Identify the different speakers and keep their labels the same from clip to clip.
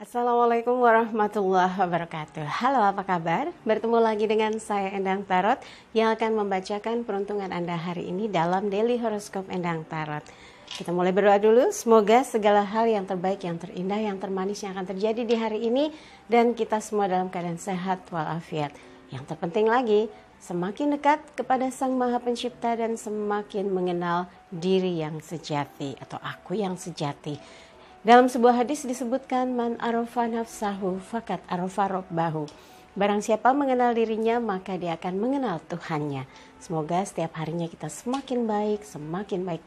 Speaker 1: Assalamualaikum warahmatullahi wabarakatuh. Halo, apa kabar? Bertemu lagi dengan saya Endang Tarot yang akan membacakan peruntungan Anda hari ini dalam Daily Horoscope Endang Tarot. Kita mulai berdoa dulu, semoga segala hal yang terbaik, yang terindah, yang termanis yang akan terjadi di hari ini dan kita semua dalam keadaan sehat walafiat. Yang terpenting lagi, semakin dekat kepada Sang Maha Pencipta dan semakin mengenal diri yang sejati atau aku yang sejati. Dalam sebuah hadis disebutkan man arafa nafsahu fakat arafa rabbahu. Barang siapa mengenal dirinya maka dia akan mengenal Tuhannya. Semoga setiap harinya kita semakin baik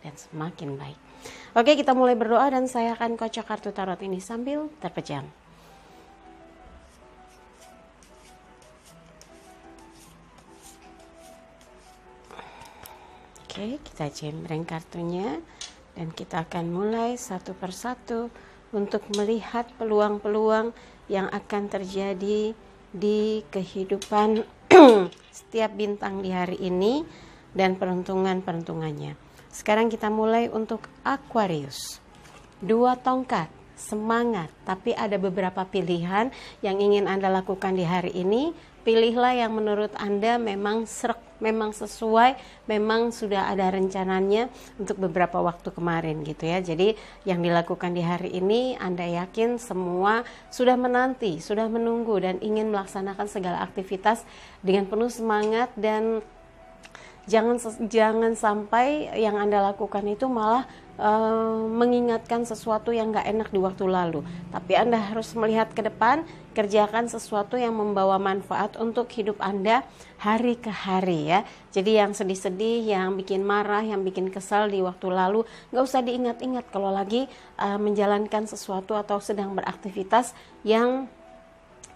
Speaker 1: dan semakin baik. Oke, kita mulai berdoa dan saya akan kocok kartu tarot ini sambil terpejam. Oke, kita jembreng kartunya. Dan kita akan mulai satu persatu untuk melihat peluang-peluang yang akan terjadi di kehidupan setiap bintang di hari ini dan peruntungan-peruntungannya. Sekarang kita mulai untuk Aquarius. 2 tongkat, semangat, tapi ada beberapa pilihan yang ingin Anda lakukan di hari ini. Pilihlah yang menurut Anda memang memang sesuai, memang sudah ada rencananya untuk beberapa waktu kemarin gitu ya. Jadi yang dilakukan di hari ini Anda yakin semua sudah menanti, sudah menunggu dan ingin melaksanakan segala aktivitas dengan penuh semangat dan jangan sampai yang Anda lakukan itu malah mengingatkan sesuatu yang gak enak di waktu lalu. Tapi Anda harus melihat ke depan, kerjakan sesuatu yang membawa manfaat untuk hidup Anda hari ke hari ya. Jadi yang sedih-sedih, yang bikin marah, yang bikin kesal di waktu lalu gak usah diingat-ingat kalau lagi menjalankan sesuatu atau sedang beraktivitas yang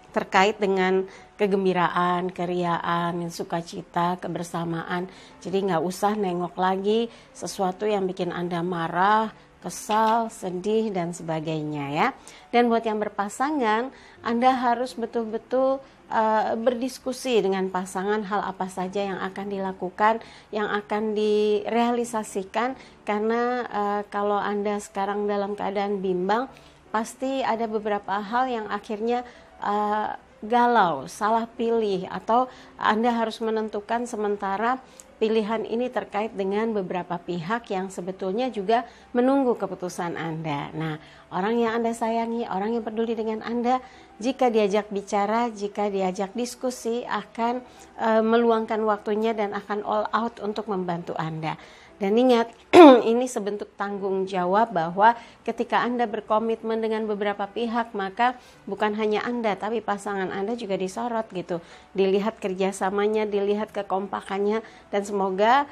Speaker 1: terkait dengan kegembiraan, keriaan, sukacita, kebersamaan. Jadi nggak usah nengok lagi sesuatu yang bikin Anda marah, kesal, sedih, dan sebagainya ya. Dan buat yang berpasangan, Anda harus betul-betul berdiskusi dengan pasangan hal apa saja yang akan dilakukan, yang akan direalisasikan. Karena kalau Anda sekarang dalam keadaan bimbang, pasti ada beberapa hal yang akhirnya galau, salah pilih, atau Anda harus menentukan sementara pilihan ini terkait dengan beberapa pihak yang sebetulnya juga menunggu keputusan Anda. Nah, orang yang Anda sayangi, orang yang peduli dengan Anda, jika diajak bicara, jika diajak diskusi, akan meluangkan waktunya dan akan all out untuk membantu Anda. Dan ingat, ini sebentuk tanggung jawab bahwa ketika Anda berkomitmen dengan beberapa pihak, maka bukan hanya Anda, tapi pasangan Anda juga disorot gitu. Dilihat kerjasamanya, dilihat kekompakannya, dan semoga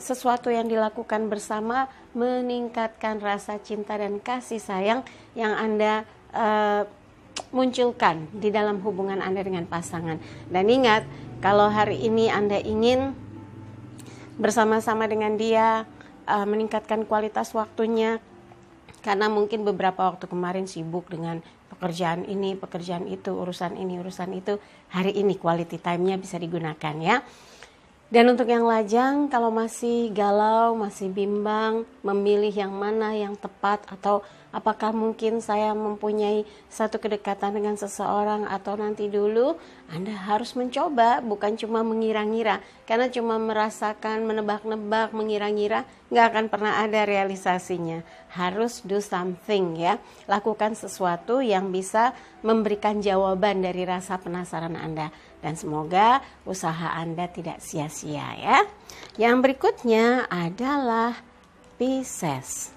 Speaker 1: sesuatu yang dilakukan bersama meningkatkan rasa cinta dan kasih sayang yang Anda munculkan di dalam hubungan Anda dengan pasangan. Dan ingat, kalau hari ini Anda ingin bersama-sama dengan dia meningkatkan kualitas waktunya, karena mungkin beberapa waktu kemarin sibuk dengan pekerjaan ini, pekerjaan itu, urusan ini, urusan itu. Hari ini quality time-nya bisa digunakan ya. Dan untuk yang lajang, kalau masih galau, masih bimbang, memilih yang mana yang tepat, atau apakah mungkin saya mempunyai satu kedekatan dengan seseorang atau nanti dulu, Anda harus mencoba, bukan cuma mengira-ngira. Karena cuma merasakan, menebak-nebak, mengira-ngira, nggak akan pernah ada realisasinya. Harus do something ya, lakukan sesuatu yang bisa memberikan jawaban dari rasa penasaran Anda. Dan semoga usaha Anda tidak sia-sia ya. Yang berikutnya adalah Pisces.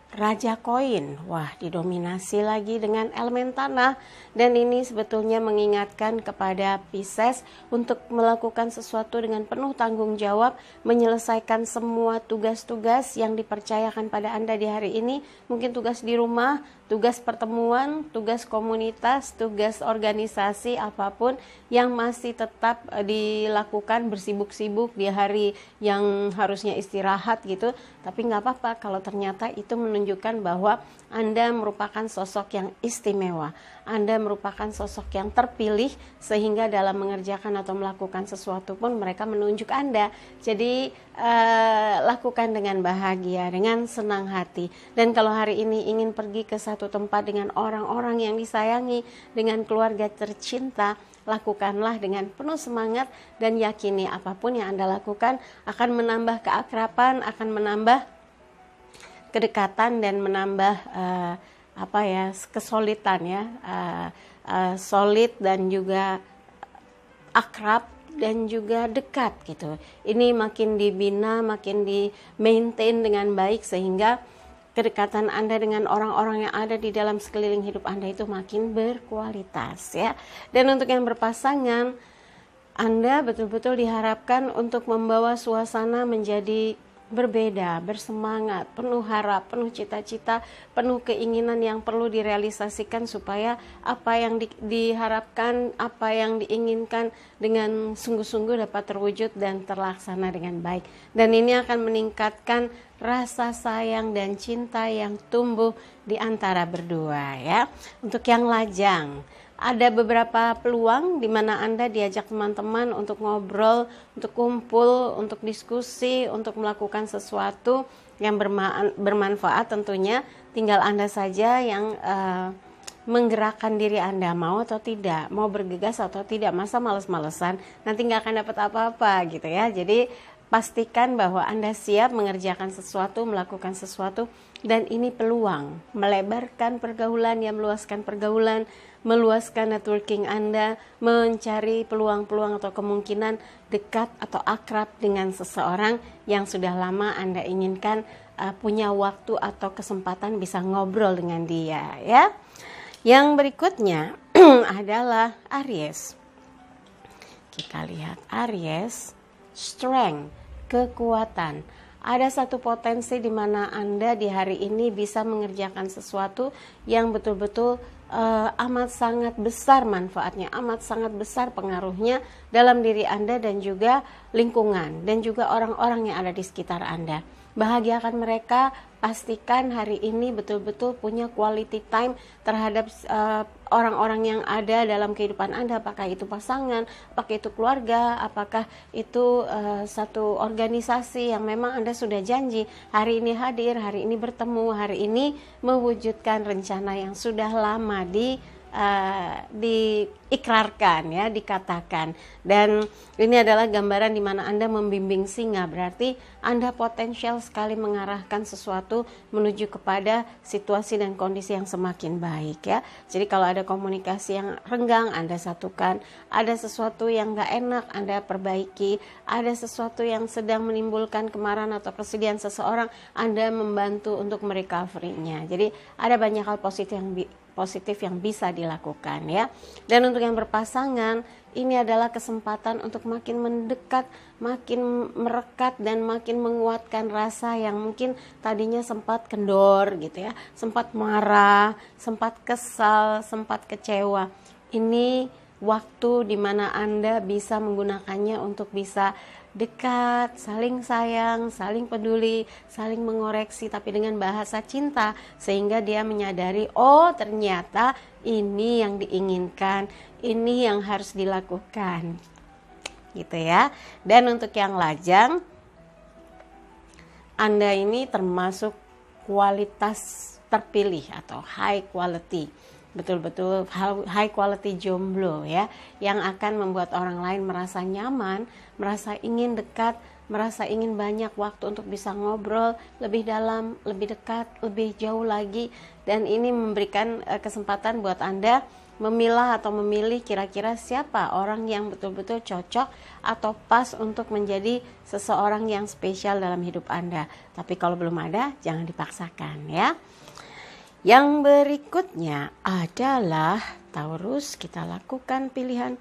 Speaker 1: Raja koin, wah didominasi lagi dengan elemen tanah, dan ini sebetulnya mengingatkan kepada Pisces untuk melakukan sesuatu dengan penuh tanggung jawab, menyelesaikan semua tugas-tugas yang dipercayakan pada Anda di hari ini, mungkin tugas di rumah, tugas pertemuan, tugas komunitas, tugas organisasi, apapun yang masih tetap dilakukan bersibuk-sibuk di hari yang harusnya istirahat gitu, tapi nggak apa-apa kalau ternyata itu menunjukkan menunjukkan bahwa Anda merupakan sosok yang istimewa. Anda merupakan sosok yang terpilih, sehingga dalam mengerjakan atau melakukan sesuatu pun mereka menunjuk Anda. Jadi lakukan dengan bahagia, dengan senang hati. Dan kalau hari ini ingin pergi ke satu tempat dengan orang-orang yang disayangi, dengan keluarga tercinta, lakukanlah dengan penuh semangat dan yakini apapun yang Anda lakukan akan menambah keakraban, akan menambah kedekatan dan menambah kesolidan ya, solid dan juga akrab dan juga dekat gitu. Ini makin dibina, makin di maintain dengan baik, sehingga kedekatan Anda dengan orang-orang yang ada di dalam sekeliling hidup Anda itu makin berkualitas ya. Dan untuk yang berpasangan, Anda betul-betul diharapkan untuk membawa suasana menjadi berbeda, bersemangat, penuh harap, penuh cita-cita, penuh keinginan yang perlu direalisasikan supaya apa yang diharapkan, apa yang diinginkan dengan sungguh-sungguh dapat terwujud dan terlaksana dengan baik. Dan ini akan meningkatkan rasa sayang dan cinta yang tumbuh di antara berdua ya. Untuk yang lajang, ada beberapa peluang di mana Anda diajak teman-teman untuk ngobrol, untuk kumpul, untuk diskusi, untuk melakukan sesuatu yang bermanfaat tentunya. Tinggal Anda saja yang menggerakkan diri Anda, mau atau tidak, mau bergegas atau tidak. Masa males-malesan, nanti nggak akan dapat apa-apa gitu ya. Jadi pastikan bahwa Anda siap mengerjakan sesuatu, melakukan sesuatu, dan ini peluang melebarkan pergaulan, ya meluaskan pergaulan, meluaskan networking Anda, mencari peluang-peluang atau kemungkinan dekat atau akrab dengan seseorang yang sudah lama Anda inginkan punya waktu atau kesempatan bisa ngobrol dengan dia ya. Yang berikutnya adalah Aries. Kita lihat Aries, strength, kekuatan. Ada satu potensi di mana Anda di hari ini bisa mengerjakan sesuatu yang betul-betul amat sangat besar manfaatnya, amat sangat besar pengaruhnya dalam diri Anda dan juga lingkungan dan juga orang-orang yang ada di sekitar Anda. Bahagiakan mereka, pastikan hari ini betul-betul punya quality time terhadap orang-orang yang ada dalam kehidupan Anda, apakah itu pasangan, apakah itu keluarga, apakah itu satu organisasi yang memang Anda sudah janji hari ini hadir, hari ini bertemu, hari ini mewujudkan rencana yang sudah lama diikrarkan ya, dikatakan. Dan ini adalah gambaran di mana Anda membimbing singa, berarti Anda potensial sekali mengarahkan sesuatu menuju kepada situasi dan kondisi yang semakin baik ya. Jadi kalau ada komunikasi yang renggang, Anda satukan, ada sesuatu yang gak enak, Anda perbaiki, ada sesuatu yang sedang menimbulkan kemarahan atau kesedihan seseorang, Anda membantu untuk merecovery-nya. Jadi ada banyak hal positif yang bisa dilakukan ya. Dan untuk yang berpasangan, ini adalah kesempatan untuk makin mendekat, makin merekat dan makin menguatkan rasa yang mungkin tadinya sempat kendor gitu ya, sempat marah, sempat kesal, sempat kecewa. Ini waktu di mana Anda bisa menggunakannya untuk bisa dekat, saling sayang, saling peduli, saling mengoreksi, tapi dengan bahasa cinta, sehingga dia menyadari, oh ternyata ini yang diinginkan, ini yang harus dilakukan gitu ya. Dan untuk yang lajang, Anda ini termasuk kualitas terpilih atau high quality, betul-betul high quality jomblo ya, yang akan membuat orang lain merasa nyaman, merasa ingin dekat, merasa ingin banyak waktu untuk bisa ngobrol lebih dalam, lebih dekat, lebih jauh lagi. Dan ini memberikan kesempatan buat Anda memilah atau memilih kira-kira siapa orang yang betul-betul cocok atau pas untuk menjadi seseorang yang spesial dalam hidup Anda. Tapi kalau belum ada, jangan dipaksakan ya. Yang berikutnya adalah Taurus. Kita lakukan pilihan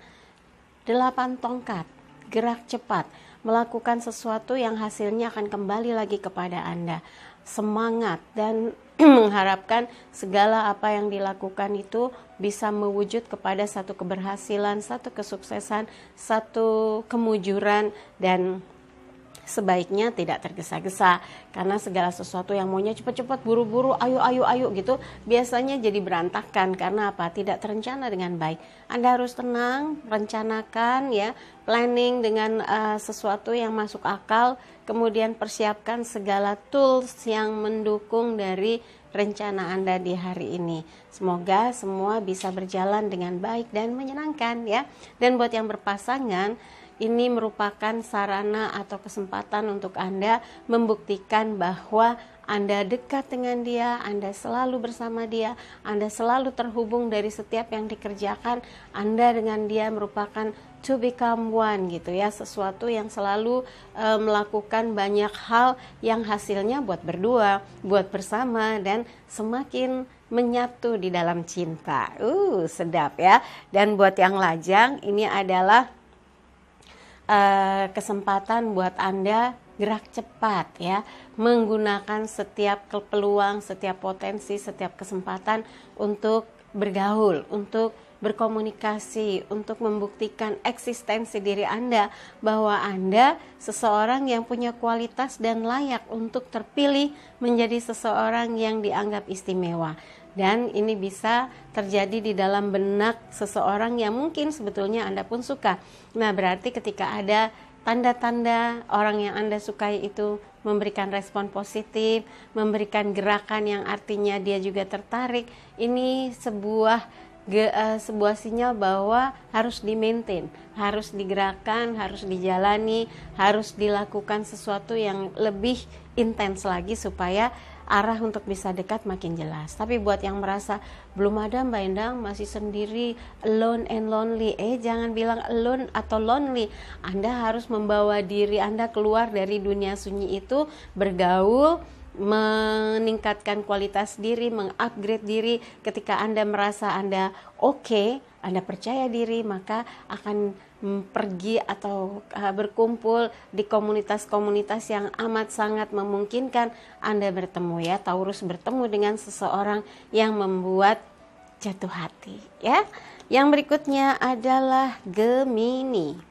Speaker 1: 8 tongkat, gerak cepat, melakukan sesuatu yang hasilnya akan kembali lagi kepada Anda. Semangat dan mengharapkan segala apa yang dilakukan itu bisa mewujud kepada satu keberhasilan, satu kesuksesan, satu kemujuran, dan sebaiknya tidak tergesa-gesa, karena segala sesuatu yang maunya cepat-cepat, buru-buru, ayo gitu, biasanya jadi berantakan. Karena apa? Tidak terencana dengan baik. Anda harus tenang, rencanakan ya, planning dengan sesuatu yang masuk akal, kemudian persiapkan segala tools yang mendukung dari rencana Anda di hari ini. Semoga semua bisa berjalan dengan baik dan menyenangkan ya. Dan buat yang berpasangan, ini merupakan sarana atau kesempatan untuk Anda membuktikan bahwa Anda dekat dengan dia, Anda selalu bersama dia, Anda selalu terhubung dari setiap yang dikerjakan. Anda dengan dia merupakan to become one gitu ya, sesuatu yang selalu melakukan banyak hal yang hasilnya buat berdua, buat bersama, dan semakin menyatu di dalam cinta. Sedap ya. Dan buat yang lajang, ini adalah kesempatan buat Anda gerak cepat ya, menggunakan setiap peluang, setiap potensi, setiap kesempatan untuk bergaul, untuk berkomunikasi, untuk membuktikan eksistensi diri Anda, bahwa Anda seseorang yang punya kualitas dan layak untuk terpilih menjadi seseorang yang dianggap istimewa. Dan ini bisa terjadi di dalam benak seseorang yang mungkin sebetulnya Anda pun suka. Nah, berarti ketika ada tanda-tanda orang yang Anda sukai itu memberikan respon positif, memberikan gerakan yang artinya dia juga tertarik, ini sebuah sinyal bahwa harus di-maintain, harus digerakkan, harus dijalani, harus dilakukan sesuatu yang lebih intens lagi supaya arah untuk bisa dekat makin jelas. Tapi buat yang merasa belum ada Mbak Endang, masih sendiri, alone and lonely, jangan bilang alone atau lonely. Anda harus membawa diri Anda keluar dari dunia sunyi itu, bergaul, meningkatkan kualitas diri, mengupgrade diri. Ketika Anda merasa Anda oke, Anda percaya diri, maka akan pergi atau berkumpul di komunitas-komunitas yang amat sangat memungkinkan Anda bertemu ya. Taurus bertemu dengan seseorang yang membuat jatuh hati ya. Yang berikutnya adalah Gemini.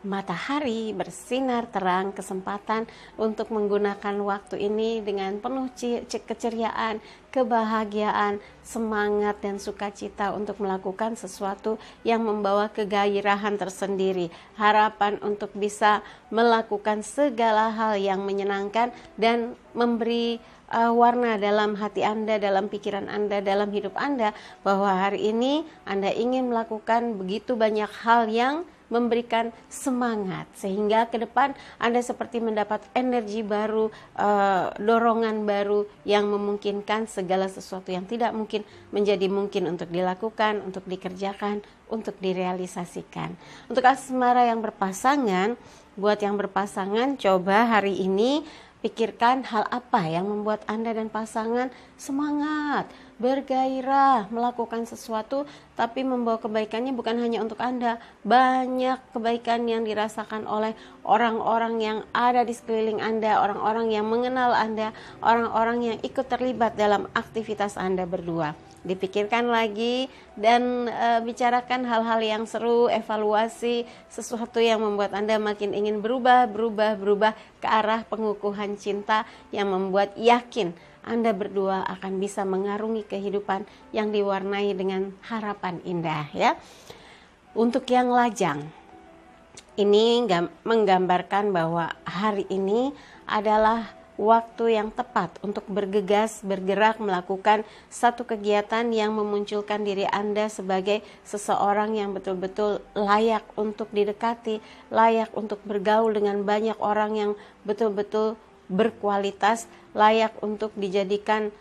Speaker 1: Matahari bersinar terang, kesempatan untuk menggunakan waktu ini dengan penuh keceriaan, kebahagiaan, semangat dan sukacita untuk melakukan sesuatu yang membawa kegairahan tersendiri, harapan untuk bisa melakukan segala hal yang menyenangkan dan memberi warna dalam hati Anda, dalam pikiran Anda, dalam hidup Anda, bahwa hari ini Anda ingin melakukan begitu banyak hal yang memberikan semangat, sehingga ke depan Anda seperti mendapat energi baru, dorongan baru yang memungkinkan segala sesuatu yang tidak mungkin menjadi mungkin untuk dilakukan, untuk dikerjakan, untuk direalisasikan. Untuk asmara yang berpasangan, buat yang berpasangan, coba hari ini pikirkan hal apa yang membuat Anda dan pasangan semangat, bergairah, melakukan sesuatu, tapi membawa kebaikannya bukan hanya untuk Anda. Banyak kebaikan yang dirasakan oleh orang-orang yang ada di sekeliling Anda, orang-orang yang mengenal Anda, orang-orang yang ikut terlibat dalam aktivitas Anda berdua. Dipikirkan lagi dan bicarakan hal-hal yang seru, evaluasi sesuatu yang membuat Anda makin ingin berubah ke arah pengukuhan cinta yang membuat yakin Anda berdua akan bisa mengarungi kehidupan yang diwarnai dengan harapan indah ya. Untuk yang lajang, ini menggambarkan bahwa hari ini adalah waktu yang tepat untuk bergegas, bergerak, melakukan satu kegiatan yang memunculkan diri Anda sebagai seseorang yang betul-betul layak untuk didekati, layak untuk bergaul dengan banyak orang yang betul-betul berkualitas, layak untuk dijadikan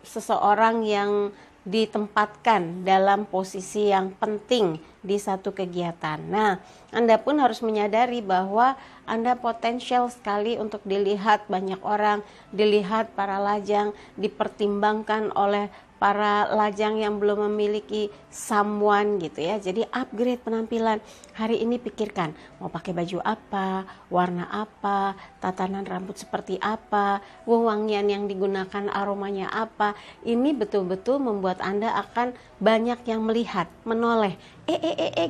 Speaker 1: seseorang yang ditempatkan dalam posisi yang penting di satu kegiatan. Nah, Anda pun harus menyadari bahwa Anda potensial sekali untuk dilihat banyak orang, dilihat para lajang, dipertimbangkan oleh para lajang yang belum memiliki someone gitu ya. Jadi upgrade penampilan. Hari ini pikirkan mau pakai baju apa, warna apa, tatanan rambut seperti apa, wewangian yang digunakan aromanya apa. Ini betul-betul membuat Anda akan banyak yang melihat, menoleh.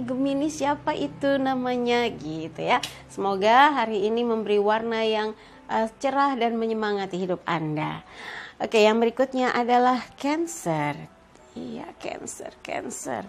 Speaker 1: Gemini siapa itu namanya gitu ya. Semoga hari ini memberi warna yang cerah dan menyemangati hidup Anda. Oke, yang berikutnya adalah Cancer. Iya, Cancer.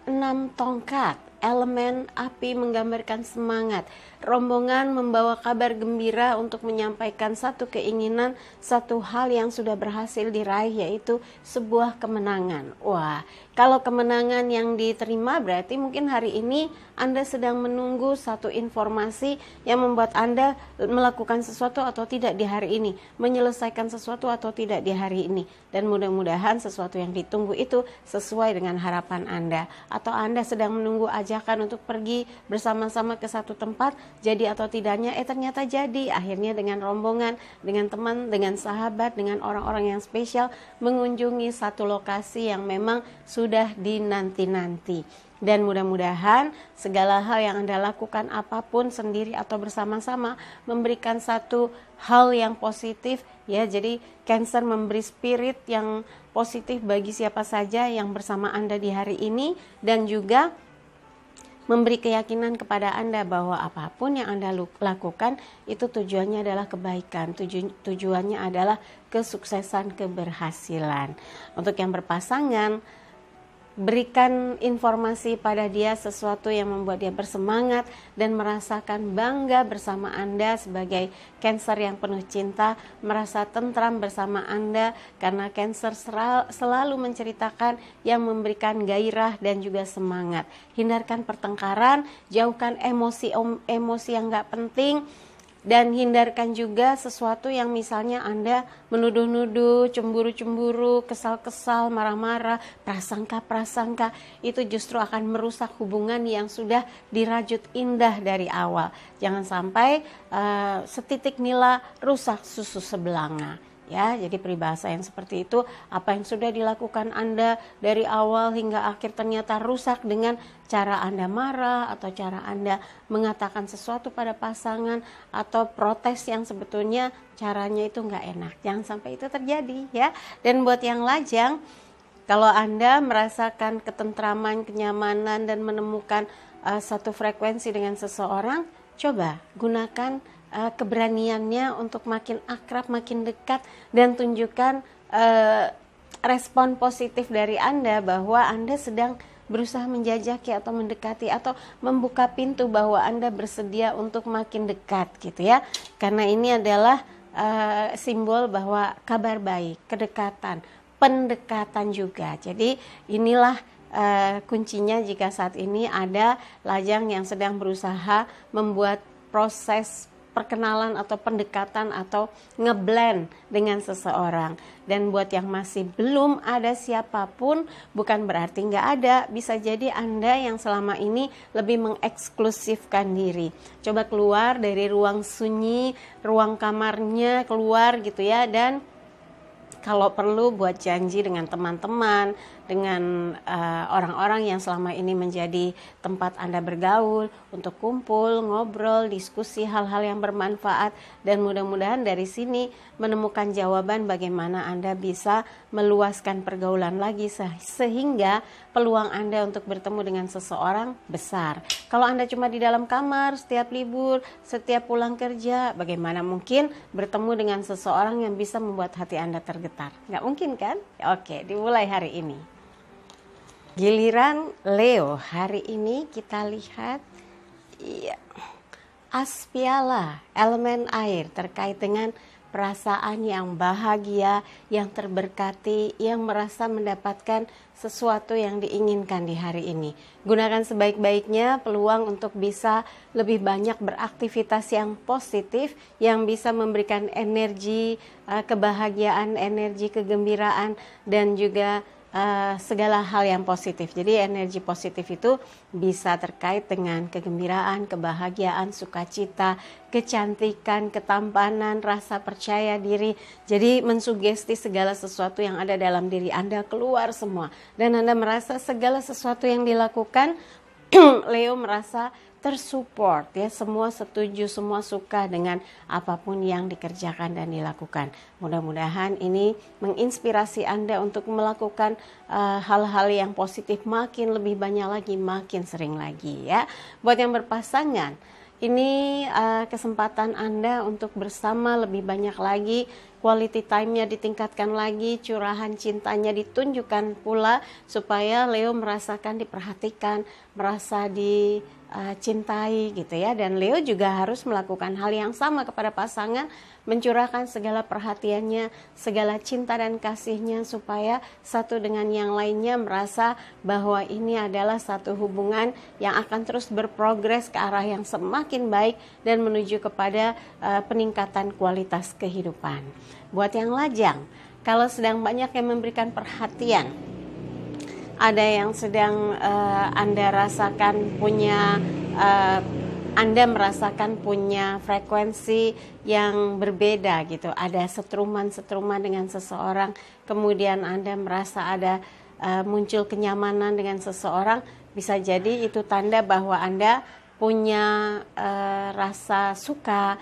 Speaker 1: 6 tongkat, elemen api menggambarkan semangat. Rombongan membawa kabar gembira untuk menyampaikan satu keinginan, satu hal yang sudah berhasil diraih, yaitu sebuah kemenangan. Wah, kalau kemenangan yang diterima berarti mungkin hari ini Anda sedang menunggu satu informasi yang membuat Anda melakukan sesuatu atau tidak di hari ini, menyelesaikan sesuatu atau tidak di hari ini. Dan mudah-mudahan sesuatu yang ditunggu itu sesuai dengan harapan Anda. Atau Anda sedang menunggu ajakan untuk pergi bersama-sama ke satu tempat, jadi atau tidaknya ternyata jadi. Akhirnya dengan rombongan, dengan teman, dengan sahabat, dengan orang-orang yang spesial mengunjungi satu lokasi yang memang sudah dinanti-nanti. Dan mudah-mudahan segala hal yang Anda lakukan, apapun sendiri atau bersama-sama, memberikan satu hal yang positif ya. Jadi Cancer memberi spirit yang positif bagi siapa saja yang bersama Anda di hari ini, dan juga memberi keyakinan kepada Anda bahwa apapun yang Anda lakukan itu tujuannya adalah kebaikan, tujuannya adalah kesuksesan, keberhasilan. Untuk yang berpasangan, berikan informasi pada dia sesuatu yang membuat dia bersemangat dan merasakan bangga bersama Anda sebagai Cancer yang penuh cinta, merasa tentram bersama Anda karena Cancer selalu menceritakan yang memberikan gairah dan juga semangat. Hindarkan pertengkaran, jauhkan emosi yang gak penting, dan hindarkan juga sesuatu yang misalnya Anda menuduh-nuduh, cemburu-cemburu, kesal-kesal, marah-marah, prasangka-prasangka. Itu justru akan merusak hubungan yang sudah dirajut indah dari awal. Jangan sampai setitik nila rusak susu sebelanga. Ya, jadi peribahasa yang seperti itu, apa yang sudah dilakukan Anda dari awal hingga akhir ternyata rusak dengan cara Anda marah atau cara Anda mengatakan sesuatu pada pasangan atau protes yang sebetulnya caranya itu nggak enak. Jangan sampai itu terjadi ya. Dan buat yang lajang, kalau Anda merasakan ketentraman, kenyamanan dan menemukan satu frekuensi dengan seseorang, coba gunakan keberaniannya untuk makin akrab, makin dekat, dan tunjukkan respon positif dari Anda bahwa Anda sedang berusaha menjajaki atau mendekati atau membuka pintu bahwa Anda bersedia untuk makin dekat gitu ya. Karena ini adalah simbol bahwa kabar baik, kedekatan, pendekatan juga. Jadi inilah kuncinya jika saat ini ada lajang yang sedang berusaha membuat proses perkenalan atau pendekatan atau ngeblend dengan seseorang. Dan buat yang masih belum ada siapapun, bukan berarti nggak ada. Bisa jadi Anda yang selama ini lebih mengeksklusifkan diri. Coba keluar dari ruang sunyi, ruang kamarnya, keluar gitu ya. Dan kalau perlu buat janji dengan teman-teman, dengan orang-orang yang selama ini menjadi tempat Anda bergaul, untuk kumpul, ngobrol, diskusi hal-hal yang bermanfaat, dan mudah-mudahan dari sini menemukan jawaban bagaimana Anda bisa meluaskan pergaulan lagi sehingga peluang Anda untuk bertemu dengan seseorang besar. Kalau Anda cuma di dalam kamar setiap libur, setiap pulang kerja, bagaimana mungkin bertemu dengan seseorang yang bisa membuat hati Anda tergetar? Nggak mungkin kan? Oke, dimulai hari ini. Giliran Leo, hari ini kita lihat As piala, elemen air, terkait dengan perasaan yang bahagia, yang terberkati, yang merasa mendapatkan sesuatu yang diinginkan di hari ini. Gunakan sebaik-baiknya peluang untuk bisa lebih banyak beraktivitas yang positif, yang bisa memberikan energi kebahagiaan, energi kegembiraan, dan juga segala hal yang positif. Jadi energi positif itu bisa terkait dengan kegembiraan, kebahagiaan, sukacita, kecantikan, ketampanan, rasa percaya diri. Jadi mensugesti segala sesuatu yang ada dalam diri Anda keluar semua. Dan Anda merasa segala sesuatu yang dilakukan Leo merasa tersupport ya, semua setuju, semua suka dengan apapun yang dikerjakan dan dilakukan. Mudah-mudahan ini menginspirasi Anda untuk melakukan hal-hal yang positif makin lebih banyak lagi, makin sering lagi ya. Buat yang berpasangan, ini kesempatan Anda untuk bersama lebih banyak lagi, quality time-nya ditingkatkan lagi, curahan cintanya ditunjukkan pula supaya Leo merasakan diperhatikan, merasa dicintai gitu ya. Dan Leo juga harus melakukan hal yang sama kepada pasangan, mencurahkan segala perhatiannya, segala cinta dan kasihnya supaya satu dengan yang lainnya merasa bahwa ini adalah satu hubungan yang akan terus berprogres ke arah yang semakin baik dan menuju kepada peningkatan kualitas kehidupan. Buat yang lajang, kalau sedang banyak yang memberikan perhatian, ada yang sedang Anda rasakan punya Anda merasakan punya frekuensi yang berbeda gitu, ada setruman-setruman dengan seseorang, kemudian Anda merasa ada muncul kenyamanan dengan seseorang, bisa jadi itu tanda bahwa Anda punya rasa suka,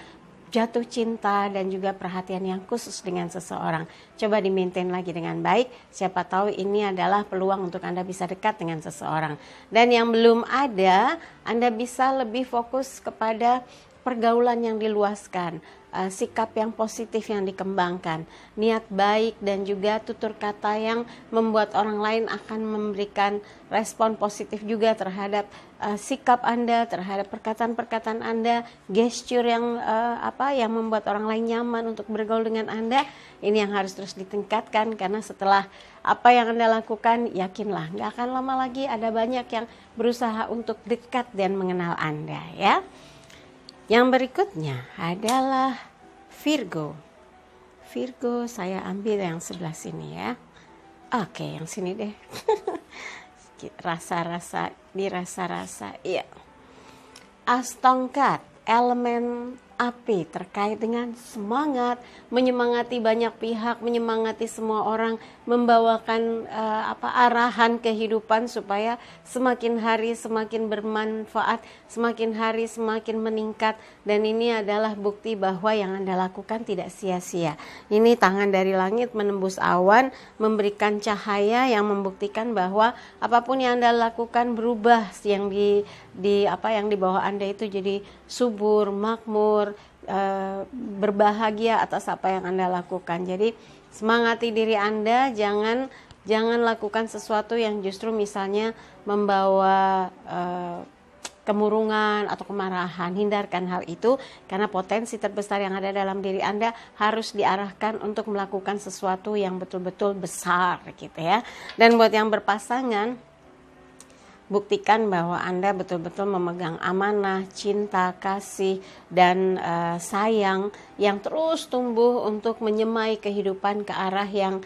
Speaker 1: jatuh cinta dan juga perhatian yang khusus dengan seseorang. Coba di-maintain lagi dengan baik, siapa tahu ini adalah peluang untuk Anda bisa dekat dengan seseorang. Dan yang belum ada, Anda bisa lebih fokus kepada pergaulan yang diluaskan, sikap yang positif yang dikembangkan, niat baik dan juga tutur kata yang membuat orang lain akan memberikan respon positif juga terhadap sikap Anda, terhadap perkataan-perkataan Anda, gesture yang yang membuat orang lain nyaman untuk bergaul dengan Anda. Ini yang harus terus ditingkatkan, karena setelah apa yang Anda lakukan, yakinlah nggak akan lama lagi ada banyak yang berusaha untuk dekat dan mengenal Anda ya. Yang berikutnya adalah Virgo. Virgo saya ambil yang sebelah sini ya. Oke, yang sini deh. Rasa-rasa, dirasa-rasa. Iya. As tongkat, elemen api terkait dengan semangat, menyemangati banyak pihak, menyemangati semua orang, membawakan arahan kehidupan supaya semakin hari semakin bermanfaat, semakin hari semakin meningkat. Dan ini adalah bukti bahwa yang Anda lakukan tidak sia-sia. Ini tangan dari langit menembus awan, memberikan cahaya yang membuktikan bahwa apapun yang Anda lakukan berubah, yang yang di bawah Anda itu jadi subur, makmur, berbahagia atas apa yang Anda lakukan. Jadi semangati diri Anda, jangan lakukan sesuatu yang justru misalnya membawa kemurungan atau kemarahan. Hindarkan hal itu, karena potensi terbesar yang ada dalam diri Anda harus diarahkan untuk melakukan sesuatu yang betul-betul besar gitu ya. Dan buat yang berpasangan, buktikan bahwa Anda betul-betul memegang amanah, cinta, kasih, dan sayang yang terus tumbuh untuk menyemai kehidupan ke arah yang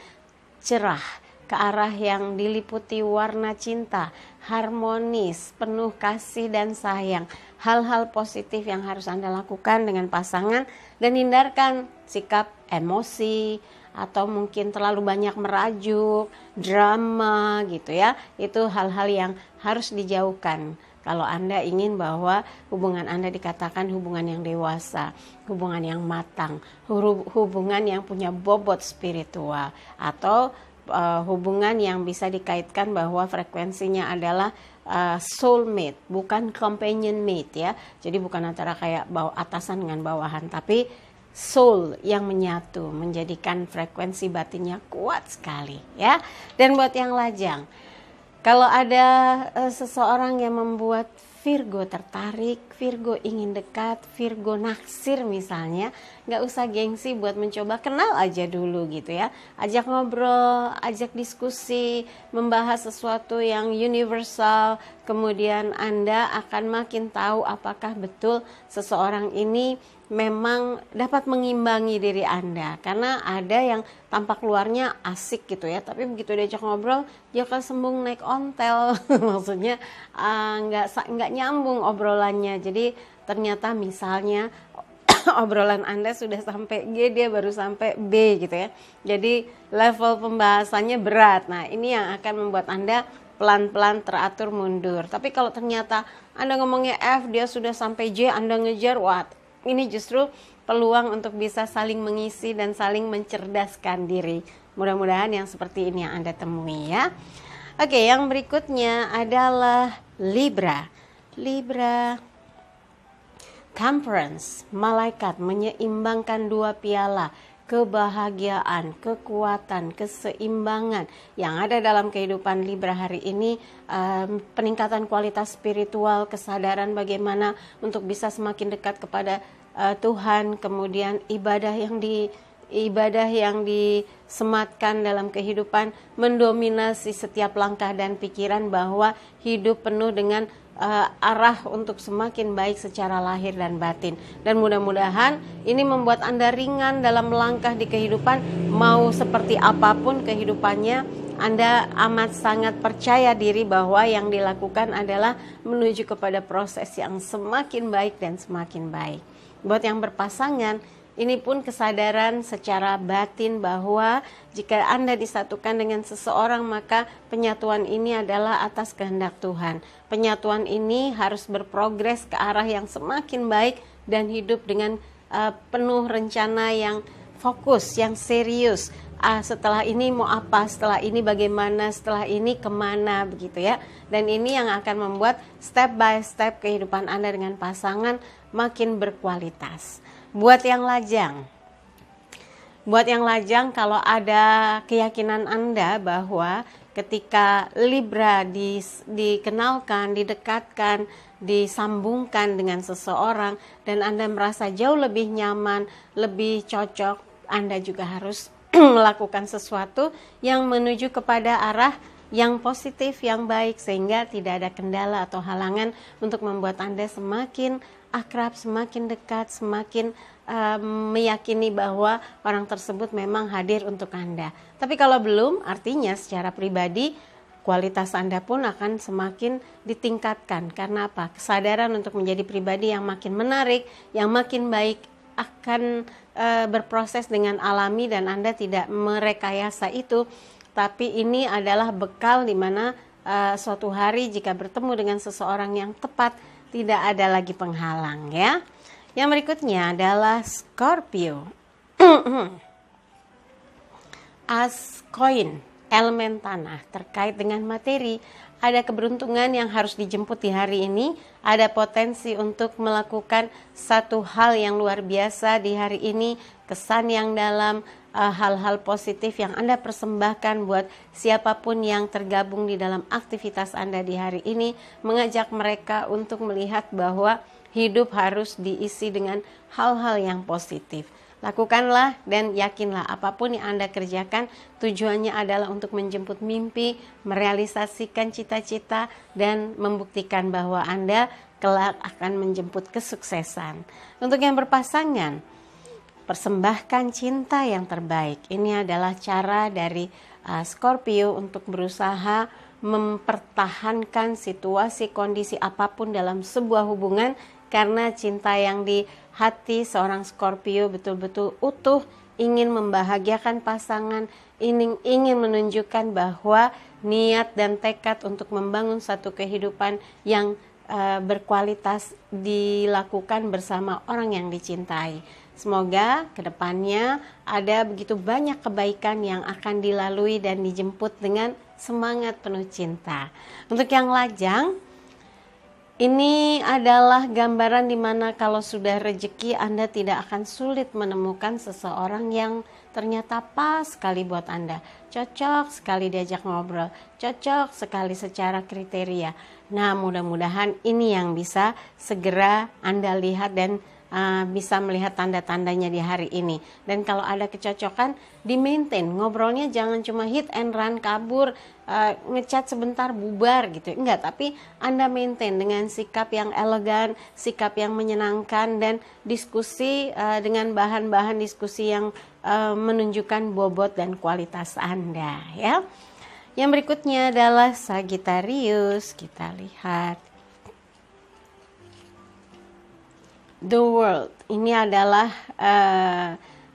Speaker 1: cerah, ke arah yang diliputi warna cinta, harmonis, penuh kasih dan sayang. Hal-hal positif yang harus Anda lakukan dengan pasangan, dan hindarkan sikap emosi, atau mungkin terlalu banyak merajuk, drama gitu ya. Itu hal-hal yang harus dijauhkan kalau Anda ingin bahwa hubungan Anda dikatakan hubungan yang dewasa, hubungan yang matang, hubungan yang punya bobot spiritual, atau hubungan yang bisa dikaitkan bahwa frekuensinya adalah soulmate, bukan companion mate ya. Jadi bukan antara kayak atasan dengan bawahan, tapi soul yang menyatu, menjadikan frekuensi batinnya kuat sekali ya. Dan buat yang lajang, kalau ada seseorang yang membuat Virgo tertarik, Virgo ingin dekat, Virgo naksir misalnya, nggak usah gengsi buat mencoba, kenal aja dulu gitu ya. Ajak ngobrol, ajak diskusi, membahas sesuatu yang universal, kemudian Anda akan makin tahu apakah betul seseorang ini memang dapat mengimbangi diri Anda, karena ada yang tampak luarnya asik gitu ya, tapi begitu diajak ngobrol dia kesembung naik ontel. Maksudnya nggak nyambung obrolannya. Jadi ternyata misalnya obrolan Anda sudah sampai G, dia baru sampai B gitu ya. Jadi level pembahasannya berat. Nah, ini yang akan membuat Anda pelan-pelan teratur mundur. Tapi kalau ternyata Anda ngomongnya F, dia sudah sampai J, Anda ngejar, wah, ini justru peluang untuk bisa saling mengisi dan saling mencerdaskan diri. Mudah-mudahan yang seperti ini yang Anda temui ya. Oke, yang berikutnya adalah Libra. Temperance, malaikat menyeimbangkan dua piala, kebahagiaan, kekuatan, keseimbangan yang ada dalam kehidupan Libra hari ini, peningkatan kualitas spiritual, kesadaran bagaimana untuk bisa semakin dekat kepada Tuhan, kemudian ibadah yang disematkan dalam kehidupan mendominasi setiap langkah dan pikiran, bahwa hidup penuh dengan arah untuk semakin baik secara lahir dan batin. Dan mudah-mudahan ini membuat Anda ringan dalam melangkah di kehidupan. Mau seperti apapun kehidupannya, Anda amat sangat percaya diri bahwa yang dilakukan adalah menuju kepada proses yang semakin baik dan semakin baik. Buat yang berpasangan, ini pun kesadaran secara batin bahwa jika Anda disatukan dengan seseorang, maka penyatuan ini adalah atas kehendak Tuhan. Penyatuan ini harus berprogres ke arah yang semakin baik dan hidup dengan penuh rencana yang fokus, yang serius. Setelah ini mau apa, setelah ini bagaimana, setelah ini kemana, begitu ya. Dan ini yang akan membuat step by step kehidupan Anda dengan pasangan makin berkualitas. Buat yang lajang, kalau ada keyakinan Anda bahwa ketika Libra dikenalkan, didekatkan, disambungkan dengan seseorang dan Anda merasa jauh lebih nyaman, lebih cocok, Anda juga harus melakukan sesuatu yang menuju kepada arah yang positif, yang baik, sehingga tidak ada kendala atau halangan untuk membuat Anda semakin akrab, semakin dekat, semakin meyakini bahwa orang tersebut memang hadir untuk Anda. Tapi kalau belum, artinya secara pribadi kualitas Anda pun akan semakin ditingkatkan. Karena apa? Kesadaran untuk menjadi pribadi yang makin menarik, yang makin baik akan berproses dengan alami dan Anda tidak merekayasa itu. Tapi ini adalah bekal di mana suatu hari jika bertemu dengan seseorang yang tepat, tidak ada lagi penghalang ya. Yang berikutnya adalah Scorpio. As koin, elemen tanah, terkait dengan materi. Ada keberuntungan yang harus dijemput di hari ini. Ada potensi untuk melakukan satu hal yang luar biasa di hari ini. Kesan yang dalam, hal-hal positif yang Anda persembahkan buat siapapun yang tergabung di dalam aktivitas Anda di hari ini. Mengajak mereka untuk melihat bahwa hidup harus diisi dengan hal-hal yang positif. Lakukanlah dan yakinlah apapun yang Anda kerjakan tujuannya adalah untuk menjemput mimpi, merealisasikan cita-cita, dan membuktikan bahwa Anda kelak akan menjemput kesuksesan. Untuk yang berpasangan, persembahkan cinta yang terbaik. Ini adalah cara dari Scorpio untuk berusaha mempertahankan situasi kondisi apapun dalam sebuah hubungan, karena cinta yang di hati seorang Scorpio betul-betul utuh, ingin membahagiakan pasangan, ingin menunjukkan bahwa niat dan tekad untuk membangun satu kehidupan yang berkualitas dilakukan bersama orang yang dicintai. Semoga kedepannya ada begitu banyak kebaikan yang akan dilalui dan dijemput dengan semangat penuh cinta. Untuk yang lajang, ini adalah gambaran dimana kalau sudah rezeki, Anda tidak akan sulit menemukan seseorang yang ternyata pas sekali buat Anda. Cocok sekali diajak ngobrol, cocok sekali secara kriteria. Nah, mudah-mudahan ini yang bisa segera Anda lihat dan bisa melihat tanda-tandanya di hari ini. Dan kalau ada kecocokan, di-maintain. Ngobrolnya jangan cuma hit and run, kabur, ngechat sebentar, bubar gitu. Enggak, tapi Anda maintain dengan sikap yang elegan, sikap yang menyenangkan, dan diskusi dengan bahan-bahan diskusi yang menunjukkan bobot dan kualitas Anda, ya. Yang berikutnya adalah Sagittarius. Kita lihat The World. Ini adalah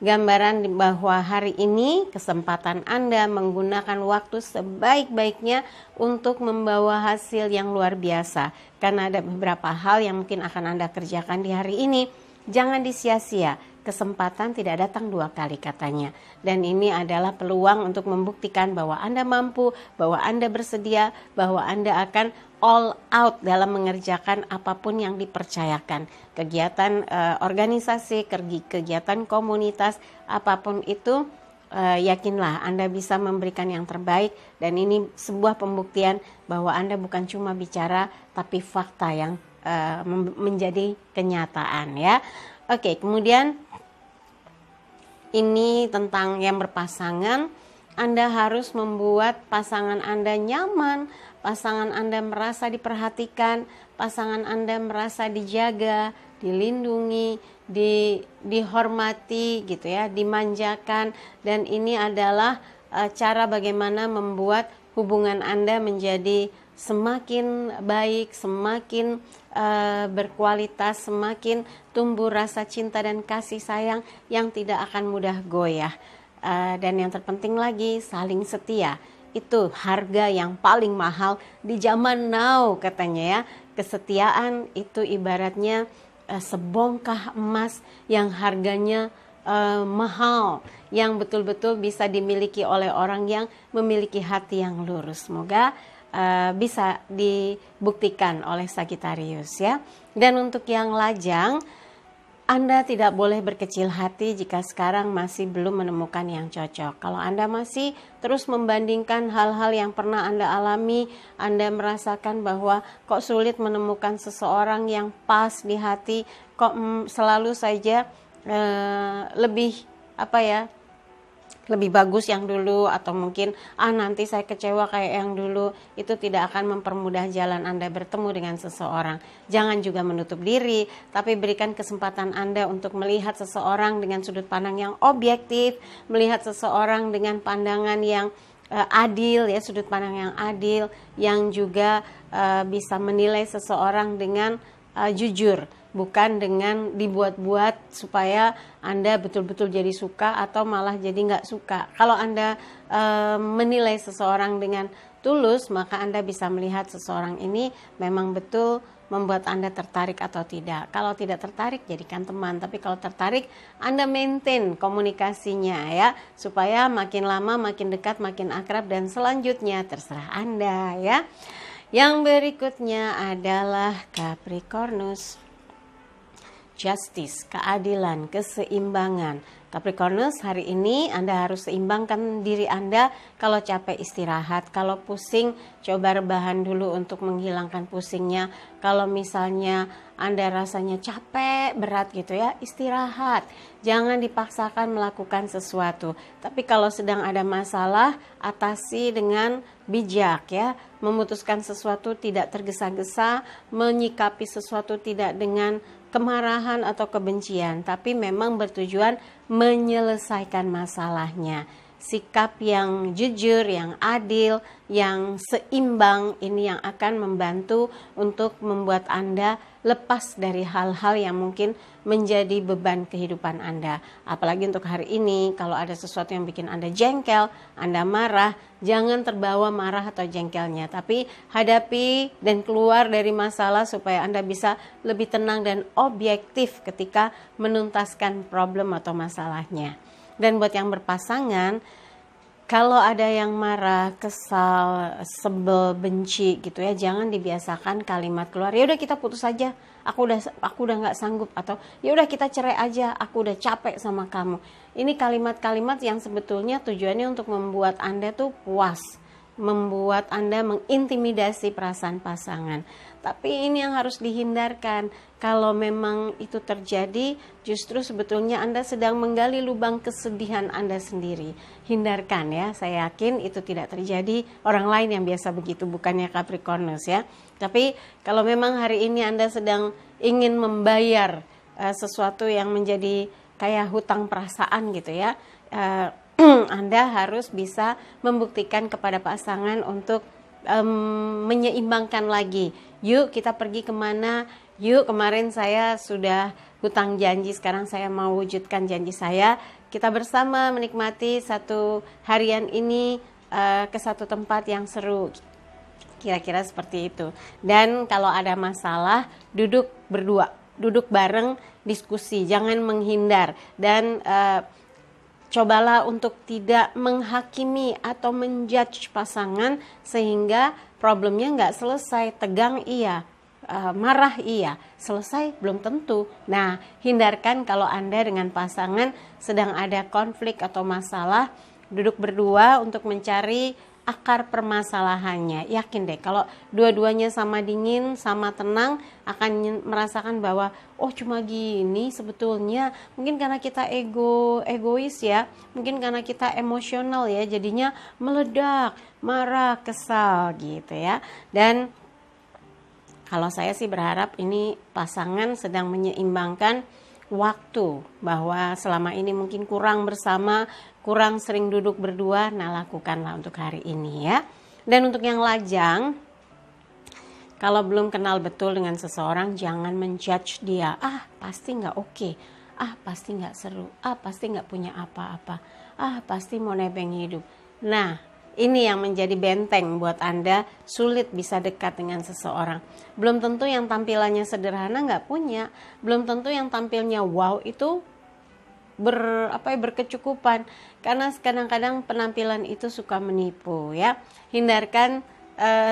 Speaker 1: gambaran bahwa hari ini kesempatan Anda menggunakan waktu sebaik-baiknya untuk membawa hasil yang luar biasa. Karena ada beberapa hal yang mungkin akan Anda kerjakan di hari ini. Jangan disia-sia. Kesempatan tidak datang 2 kali katanya. Dan ini adalah peluang untuk membuktikan bahwa Anda mampu, bahwa Anda bersedia, bahwa Anda akan all out dalam mengerjakan apapun yang dipercayakan. Kegiatan organisasi, kegiatan komunitas, apapun itu, yakinlah Anda bisa memberikan yang terbaik. Dan ini sebuah pembuktian bahwa Anda bukan cuma bicara, tapi fakta yang menjadi kenyataan, ya. Oke, kemudian ini tentang yang berpasangan. Anda harus membuat pasangan Anda nyaman, pasangan Anda merasa diperhatikan, pasangan Anda merasa dijaga, dilindungi, dihormati gitu ya, dimanjakan. Dan ini adalah cara bagaimana membuat hubungan Anda menjadi semakin baik, semakin berkualitas, semakin tumbuh rasa cinta dan kasih sayang yang tidak akan mudah goyah. Dan yang terpenting lagi, saling setia. Itu harga yang paling mahal di zaman now katanya ya. Kesetiaan itu ibaratnya sebongkah emas yang harganya mahal, yang betul-betul bisa dimiliki oleh orang yang memiliki hati yang lurus. Semoga bisa dibuktikan oleh Sagittarius, ya. Dan untuk yang lajang, Anda tidak boleh berkecil hati jika sekarang masih belum menemukan yang cocok. Kalau Anda masih terus membandingkan hal-hal yang pernah Anda alami, Anda merasakan bahwa kok sulit menemukan seseorang yang pas di hati, kok selalu saja lebih lebih bagus yang dulu, atau mungkin nanti saya kecewa kayak yang dulu, itu tidak akan mempermudah jalan Anda bertemu dengan seseorang. Jangan juga menutup diri, tapi berikan kesempatan Anda untuk melihat seseorang dengan sudut pandang yang objektif, melihat seseorang dengan pandangan yang adil, ya, sudut pandang yang adil, yang juga bisa menilai seseorang dengan jujur, bukan dengan dibuat-buat supaya Anda betul-betul jadi suka atau malah jadi nggak suka. Kalau Anda menilai seseorang dengan tulus, maka Anda bisa melihat seseorang ini memang betul membuat Anda tertarik atau tidak. Kalau tidak tertarik, jadikan teman. Tapi kalau tertarik, Anda maintain komunikasinya, ya, supaya makin lama makin dekat, makin akrab, dan selanjutnya terserah Anda, ya. Yang berikutnya adalah Capricornus. Justice, keadilan, keseimbangan. Capricornus, hari ini Anda harus seimbangkan diri Anda. Kalau capek, istirahat. Kalau pusing, coba rebahan dulu untuk menghilangkan pusingnya. Kalau misalnya Anda rasanya capek, berat gitu ya, istirahat. Jangan dipaksakan melakukan sesuatu. Tapi kalau sedang ada masalah, atasi dengan bijak, ya. Memutuskan sesuatu tidak tergesa-gesa, menyikapi sesuatu tidak dengan kemarahan atau kebencian, tapi memang bertujuan menyelesaikan masalahnya. Sikap yang jujur, yang adil, yang seimbang, ini yang akan membantu untuk membuat Anda lepas dari hal-hal yang mungkin menjadi beban kehidupan Anda. Apalagi untuk hari ini, kalau ada sesuatu yang bikin Anda jengkel, Anda marah, jangan terbawa marah atau jengkelnya, tapi hadapi dan keluar dari masalah supaya Anda bisa lebih tenang dan objektif ketika menuntaskan problem atau masalahnya. Dan buat yang berpasangan, kalau ada yang marah, kesal, sebel, benci gitu ya, jangan dibiasakan kalimat keluar, ya udah kita putus aja, aku udah nggak sanggup, atau ya udah kita cerai aja, aku udah capek sama kamu. Ini kalimat-kalimat yang sebetulnya tujuannya untuk membuat Anda tuh puas, membuat Anda mengintimidasi perasaan pasangan. Tapi ini yang harus dihindarkan. Kalau memang itu terjadi, justru sebetulnya Anda sedang menggali lubang kesedihan Anda sendiri. Hindarkan ya, saya yakin itu tidak terjadi. Orang lain yang biasa begitu, bukannya Capricornus ya. Tapi kalau memang hari ini Anda sedang ingin membayar sesuatu yang menjadi kayak hutang perasaan gitu ya, Anda harus bisa membuktikan kepada pasangan untuk menyeimbangkan lagi. Yuk kita pergi kemana, yuk kemarin saya sudah hutang janji, sekarang saya mau wujudkan janji saya. Kita bersama menikmati satu harian ini ke satu tempat yang seru. Kira-kira seperti itu. Dan kalau ada masalah, duduk berdua, duduk bareng, diskusi, jangan menghindar. Dan cobalah untuk tidak menghakimi atau menjudge pasangan sehingga problemnya nggak selesai. Tegang iya, marah iya, selesai belum tentu. Nah, hindarkan kalau Anda dengan pasangan sedang ada konflik atau masalah, duduk berdua untuk mencari akar permasalahannya. Yakin deh kalau dua-duanya sama dingin, sama tenang, akan merasakan bahwa oh cuma gini sebetulnya. Mungkin karena kita egois ya, mungkin karena kita emosional ya, jadinya meledak, marah, kesal gitu ya. Dan kalau saya sih berharap ini pasangan sedang menyeimbangkan waktu, bahwa selama ini mungkin kurang bersama, kurang sering duduk berdua. Nah, lakukanlah untuk hari ini ya. Dan untuk yang lajang, kalau belum kenal betul dengan seseorang, jangan menjudge dia. Pasti nggak oke, pasti nggak seru, pasti nggak punya apa-apa, pasti mau nebeng hidup. Nah, ini yang menjadi benteng buat Anda sulit bisa dekat dengan seseorang. Belum tentu yang tampilannya sederhana nggak punya, belum tentu yang tampilnya wow itu berkecukupan, karena kadang-kadang penampilan itu suka menipu ya. Hindarkan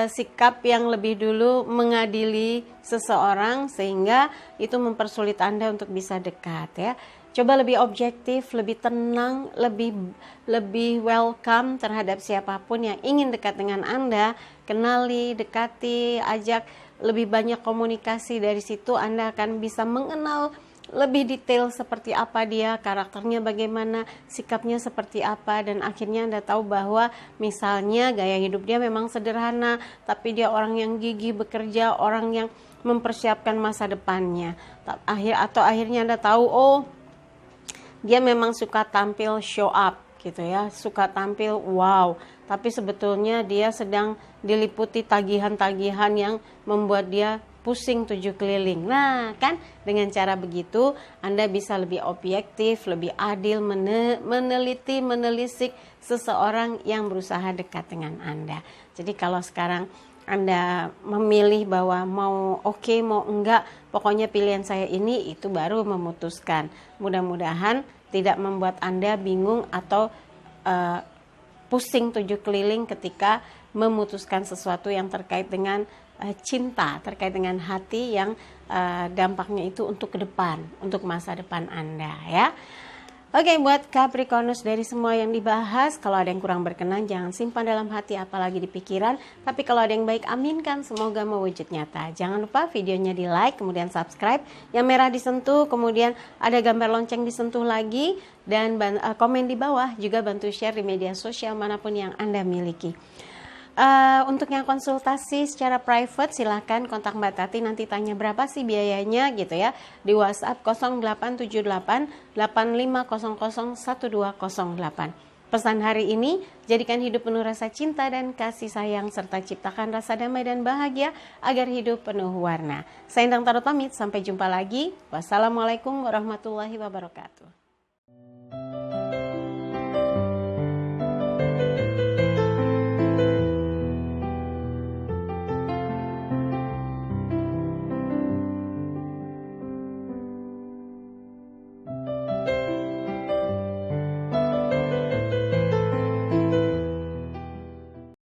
Speaker 1: sikap yang lebih dulu mengadili seseorang sehingga itu mempersulit Anda untuk bisa dekat ya. Coba lebih objektif, lebih tenang, lebih welcome terhadap siapapun yang ingin dekat dengan Anda. Kenali, dekati, ajak, lebih banyak komunikasi. Dari situ Anda akan bisa mengenal lebih detail seperti apa dia, karakternya bagaimana, sikapnya seperti apa, dan akhirnya Anda tahu bahwa misalnya gaya hidup dia memang sederhana, tapi dia orang yang gigih bekerja, orang yang mempersiapkan masa depannya. Akhirnya Anda tahu, oh dia memang suka tampil show up gitu ya, suka tampil wow, tapi sebetulnya dia sedang diliputi tagihan-tagihan yang membuat dia pusing 7 keliling. Nah kan, dengan cara begitu Anda bisa lebih objektif, lebih adil, meneliti, menelisik seseorang yang berusaha dekat dengan Anda. Jadi kalau sekarang Anda memilih bahwa mau oke, mau enggak, pokoknya pilihan saya ini, itu baru memutuskan. Mudah-mudahan tidak membuat Anda bingung atau pusing 7 keliling ketika memutuskan sesuatu yang terkait dengan cinta, terkait dengan hati yang dampaknya itu untuk ke depan, untuk masa depan Anda ya. Oke, buat Capricornus, dari semua yang dibahas, kalau ada yang kurang berkenan jangan simpan dalam hati apalagi di pikiran, tapi kalau ada yang baik aminkan, semoga mewujud nyata. Jangan lupa videonya di like, kemudian subscribe, yang merah disentuh, kemudian ada gambar lonceng disentuh lagi, dan komen di bawah, juga bantu share di media sosial manapun yang Anda miliki. Untuk yang konsultasi secara private silahkan kontak Mbak Tati, nanti tanya berapa sih biayanya gitu ya, di WhatsApp 0878 8500 1208. Pesan hari ini, jadikan hidup penuh rasa cinta dan kasih sayang serta ciptakan rasa damai dan bahagia agar hidup penuh warna. Saya Endang Tarot pamit, sampai jumpa lagi. Wassalamualaikum warahmatullahi wabarakatuh.